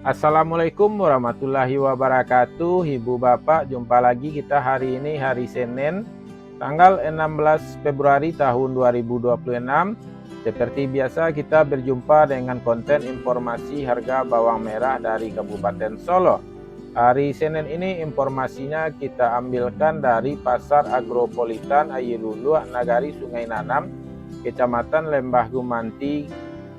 Assalamualaikum warahmatullahi wabarakatuh. Ibu Bapak, jumpa lagi kita hari ini hari Senin tanggal 16 Februari tahun 2026. Seperti biasa kita berjumpa dengan konten informasi harga bawang merah dari Kabupaten Solo. Hari Senin ini informasinya kita ambilkan dari Pasar Agropolitan Ayilulu Nagari Sungai Nanam, Kecamatan Lembah Gumanti,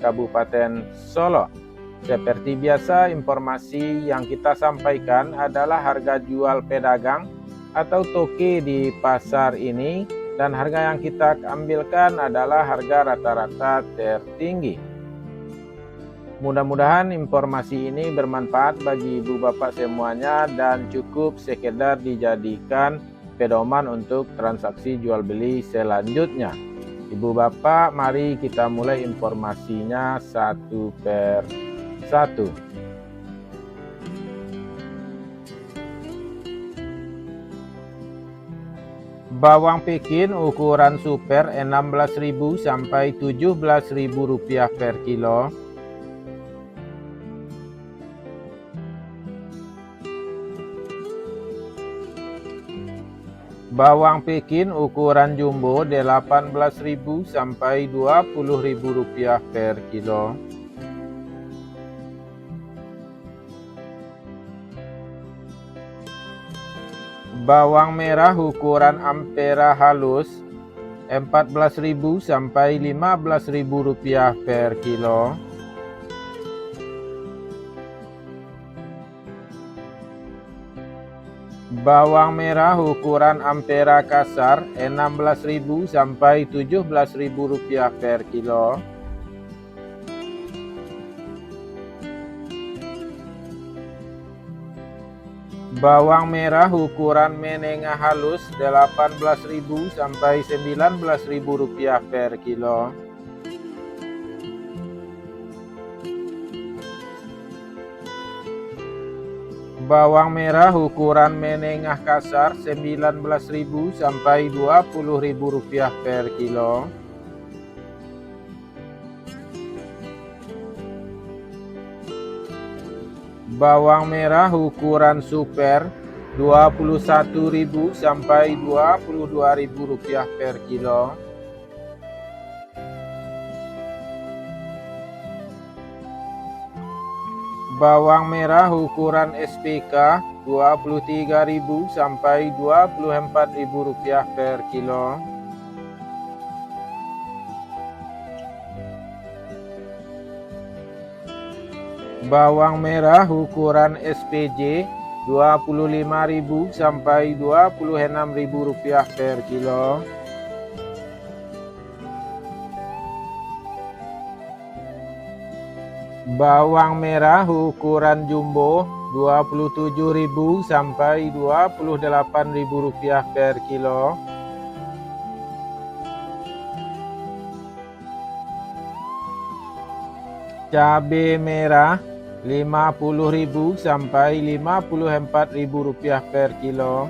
Kabupaten Solo. Seperti biasa, informasi yang kita sampaikan adalah harga jual pedagang atau toke di pasar ini, dan harga yang kita ambilkan adalah harga rata-rata tertinggi. Mudah-mudahan informasi ini bermanfaat bagi ibu bapak semuanya dan cukup sekedar dijadikan pedoman untuk transaksi jual beli selanjutnya. Ibu bapak, mari kita mulai informasinya satu per satu. Bawang Pekin ukuran super 16.000 sampai 17.000 rupiah per kilo. Bawang Pekin ukuran jumbo 18.000 sampai 20.000 rupiah per kilo. Bawang merah ukuran ampera halus 14.000 sampai 15.000 rupiah per kilo. Bawang merah ukuran ampera kasar 16.000 sampai 17.000 rupiah per kilo. Bawang merah ukuran menengah halus 18.000 sampai 19.000 rupiah per kilo. Bawang merah ukuran menengah kasar 19.000 sampai 20.000 rupiah per kilo. Bawang merah ukuran super 21.000 sampai 22.000 rupiah per kilo. Bawang merah ukuran SPK 23.000 sampai 24.000 rupiah per kilo. Bawang merah ukuran SPJ 25.000 sampai 26.000 rupiah per kilo. Bawang merah ukuran jumbo 27.000 sampai 28.000 rupiah per kilo. Cabai merah 50.000 sampai 54.000 rupiah per kilo.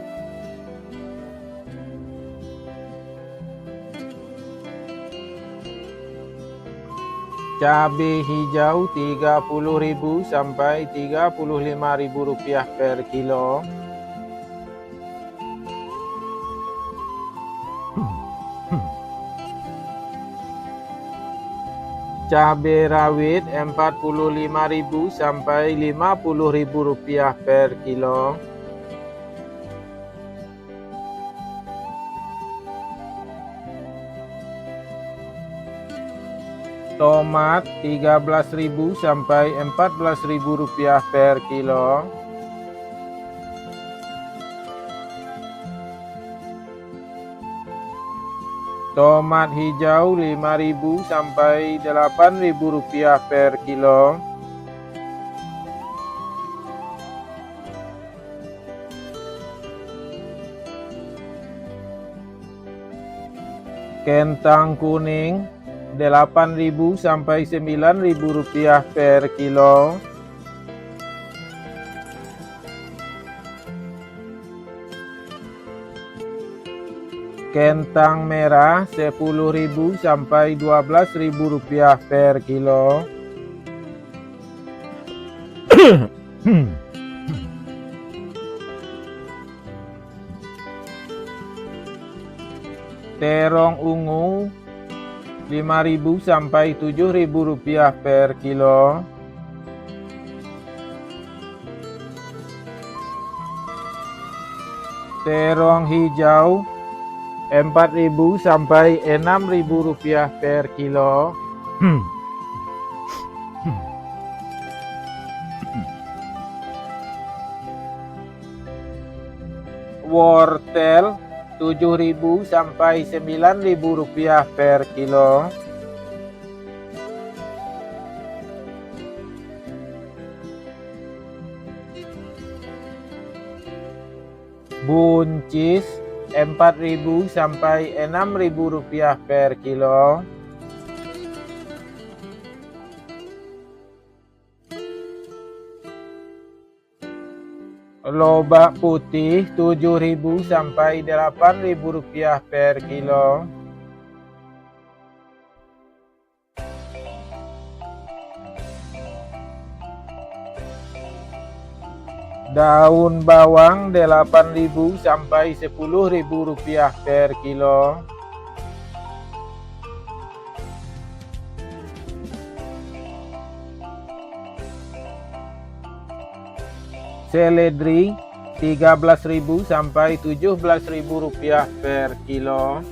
Cabai hijau 30.000 sampai 35.000 rupiah per kilo. Cabai rawit 45.000 sampai 50.000 rupiah per kilo. Tomat 13.000 sampai 14.000 rupiah per kilo. Tomat hijau 5.000 sampai 8.000 rupiah per kilo. Kentang kuning 8.000 sampai 9.000 rupiah per kilo. Kentang merah 10.000 sampai 12.000 rupiah per kilo. Terong ungu 5.000 sampai 7.000 rupiah per kilo. Terong hijau 4.000 sampai 6.000 rupiah per kilo. Wortel 7.000 sampai 9.000 rupiah per kilo. Buncis 4.000 sampai 6.000 rupiah per kilo. Lobak putih 7.000 sampai 8.000 rupiah per kilo. Daun bawang 8.000 sampai 10.000 rupiah per kilo. Seledri 13.000 sampai 17.000 rupiah per kilo.